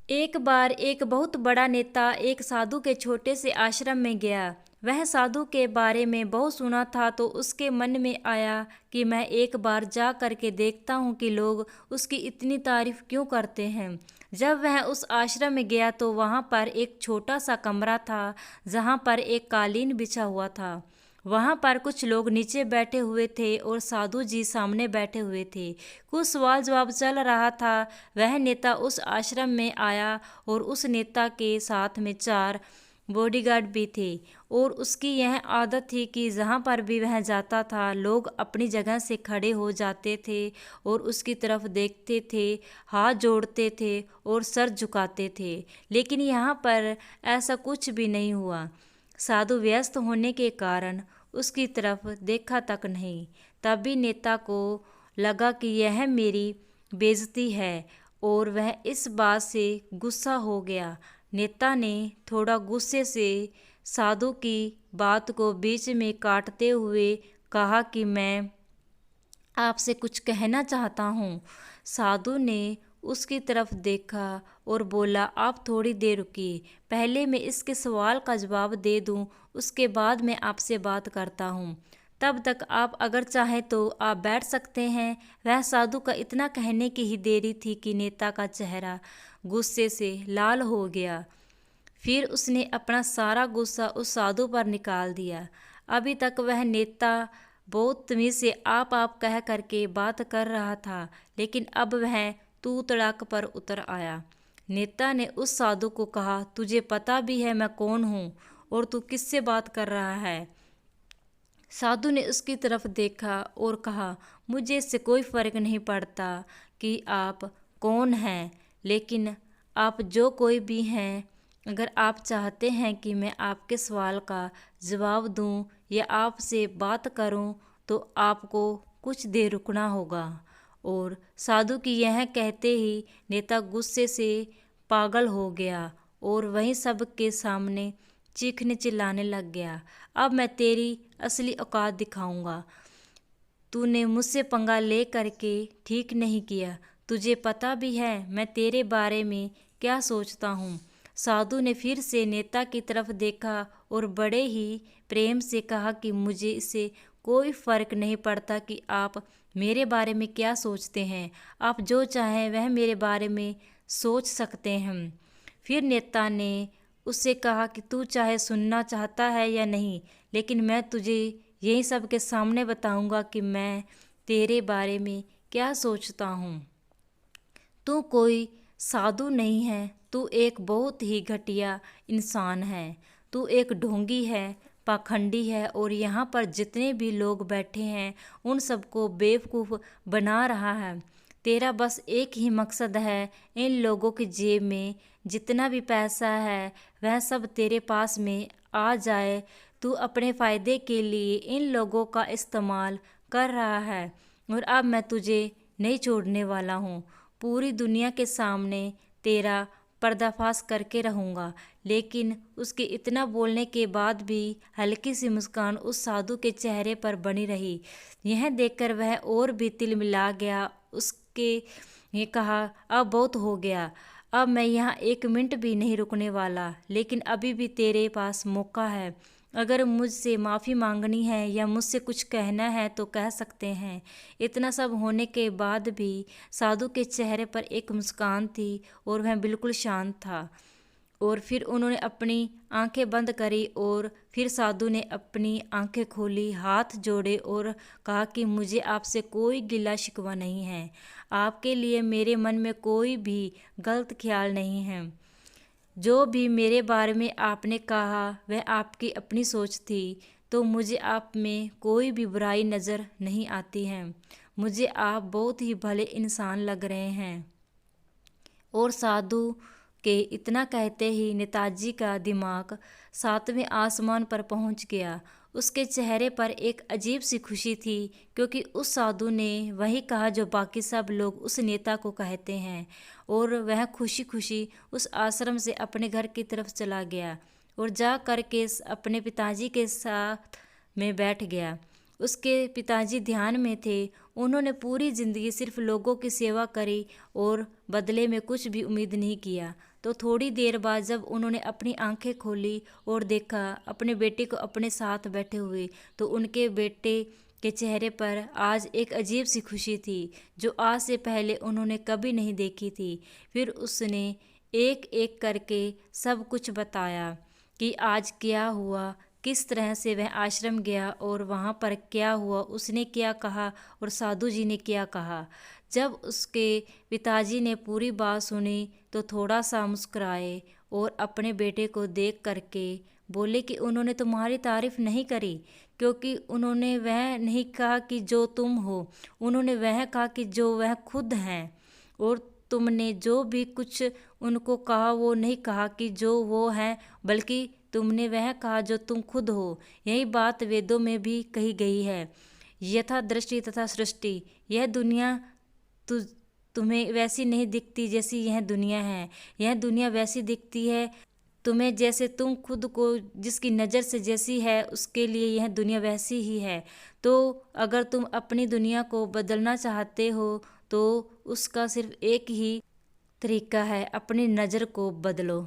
एक बार एक बहुत बड़ा नेता एक साधु के छोटे से आश्रम में गया। वह साधु के बारे में बहुत सुना था तो उसके मन में आया कि मैं एक बार जा करके देखता हूँ कि लोग उसकी इतनी तारीफ क्यों करते हैं। जब वह उस आश्रम में गया तो वहाँ पर एक छोटा सा कमरा था जहाँ पर एक कालीन बिछा हुआ था। वहाँ पर कुछ लोग नीचे बैठे हुए थे और साधु जी सामने बैठे हुए थे। कुछ सवाल जवाब चल रहा था। वह नेता उस आश्रम में आया और उस नेता के साथ में 4 बॉडीगार्ड भी थे और उसकी यह आदत थी कि जहाँ पर भी वह जाता था लोग अपनी जगह से खड़े हो जाते थे और उसकी तरफ देखते थे, हाथ जोड़ते थे और सर झुकाते थे। लेकिन यहाँ पर ऐसा कुछ भी नहीं हुआ। साधु व्यस्त होने के कारण उसकी तरफ देखा तक नहीं। तभी नेता को लगा कि यह मेरी बेइज्जती है और वह इस बात से गुस्सा हो गया। नेता ने थोड़ा गुस्से से साधु की बात को बीच में काटते हुए कहा कि मैं आपसे कुछ कहना चाहता हूँ। साधु ने उसकी तरफ देखा और बोला, आप थोड़ी देर रुकिए, पहले मैं इसके सवाल का जवाब दे दूँ, उसके बाद मैं आपसे बात करता हूँ। तब तक आप अगर चाहें तो आप बैठ सकते हैं। वह साधु का इतना कहने की ही देरी थी कि नेता का चेहरा गुस्से से लाल हो गया। फिर उसने अपना सारा गुस्सा उस साधु पर निकाल दिया। अभी तक वह नेता बहुत तमीज़ से आप कह करके बात कर रहा था, लेकिन अब वह तू तड़ाक पर उतर आया। नेता ने उस साधु को कहा, तुझे पता भी है मैं कौन हूँ और तू किससे बात कर रहा है? साधु ने उसकी तरफ देखा और कहा, मुझे इससे कोई फ़र्क नहीं पड़ता कि आप कौन हैं, लेकिन आप जो कोई भी हैं, अगर आप चाहते हैं कि मैं आपके सवाल का जवाब दूं या आपसे बात करूं तो आपको कुछ देर रुकना होगा। और साधु की यह कहते ही नेता गुस्से से पागल हो गया और वहीं सब के सामने चीखने चिल्लाने लग गया, अब मैं तेरी असली औकात दिखाऊंगा। तूने मुझसे पंगा ले करके ठीक नहीं किया। तुझे पता भी है मैं तेरे बारे में क्या सोचता हूँ। साधु ने फिर से नेता की तरफ देखा और बड़े ही प्रेम से कहा कि मुझे इससे कोई फ़र्क नहीं पड़ता कि आप मेरे बारे में क्या सोचते हैं। आप जो चाहें वह मेरे बारे में सोच सकते हैं। फिर नेता ने उससे कहा कि तू चाहे सुनना चाहता है या नहीं, लेकिन मैं तुझे यही सब के सामने बताऊंगा कि मैं तेरे बारे में क्या सोचता हूँ। तू कोई साधु नहीं है, तू एक बहुत ही घटिया इंसान है। तू एक ढोंगी है, पाखंडी है और यहाँ पर जितने भी लोग बैठे हैं उन सबको बेवकूफ़ बना रहा है। तेरा बस एक ही मकसद है, इन लोगों की जेब में जितना भी पैसा है वह सब तेरे पास में आ जाए। तू अपने फ़ायदे के लिए इन लोगों का इस्तेमाल कर रहा है और अब मैं तुझे नहीं छोड़ने वाला हूँ। पूरी दुनिया के सामने तेरा पर्दाफाश करके रहूँगा। लेकिन उसके इतना बोलने के बाद भी हल्की सी मुस्कान उस साधु के चेहरे पर बनी रही। यह देखकर वह और भी तिलमिला गया। उसके ये कहा, अब बहुत हो गया, अब मैं यहाँ 1 मिनट भी नहीं रुकने वाला। लेकिन अभी भी तेरे पास मौका है। अगर मुझसे माफ़ी मांगनी है या मुझसे कुछ कहना है तो कह सकते हैं। इतना सब होने के बाद भी साधु के चेहरे पर एक मुस्कान थी और वह बिल्कुल शांत था। और फिर उन्होंने अपनी आंखें बंद करी और फिर साधु ने अपनी आंखें खोली, हाथ जोड़े और कहा कि मुझे आपसे कोई गिला शिकवा नहीं है। आपके लिए मेरे मन में कोई भी गलत ख्याल नहीं है। जो भी मेरे बारे में आपने कहा वह आपकी अपनी सोच थी, तो मुझे आप में कोई भी बुराई नज़र नहीं आती है। मुझे आप बहुत ही भले इंसान लग रहे हैं। और साधु के इतना कहते ही नेताजी का दिमाग 7वें आसमान पर पहुंच गया। उसके चेहरे पर एक अजीब सी खुशी थी, क्योंकि उस साधु ने वही कहा जो बाकी सब लोग उस नेता को कहते हैं। और वह खुशी खुशी उस आश्रम से अपने घर की तरफ चला गया और जा कर के अपने पिताजी के साथ में बैठ गया। उसके पिताजी ध्यान में थे। उन्होंने पूरी जिंदगी सिर्फ लोगों की सेवा करी और बदले में कुछ भी उम्मीद नहीं किया। तो थोड़ी देर बाद जब उन्होंने अपनी आंखें खोली और देखा अपने बेटे को अपने साथ बैठे हुए, तो उनके बेटे के चेहरे पर आज एक अजीब सी खुशी थी जो आज से पहले उन्होंने कभी नहीं देखी थी। फिर उसने एक एक करके सब कुछ बताया कि आज क्या हुआ, किस तरह से वह आश्रम गया और वहाँ पर क्या हुआ, उसने क्या कहा और साधु जी ने क्या कहा। जब उसके पिताजी ने पूरी बात सुनी तो थोड़ा सा मुस्कुराए और अपने बेटे को देख करके बोले कि उन्होंने तुम्हारी तारीफ नहीं करी, क्योंकि उन्होंने वह नहीं कहा कि जो तुम हो, उन्होंने वह कहा कि जो वह खुद हैं। और तुमने जो भी कुछ उनको कहा वो नहीं कहा कि जो वो हैं, बल्कि तुमने वह कहा जो तुम खुद हो। यही बात वेदों में भी कही गई है, यथा दृष्टि तथा सृष्टि। यह दुनिया तु तुम्हें वैसी नहीं दिखती जैसी यह दुनिया है, यह दुनिया वैसी दिखती है तुम्हें जैसे तुम खुद को जिसकी नज़र से जैसी है उसके लिए यह दुनिया वैसी ही है। तो अगर तुम अपनी दुनिया को बदलना चाहते हो तो उसका सिर्फ एक ही तरीका है, अपनी नज़र को बदलो।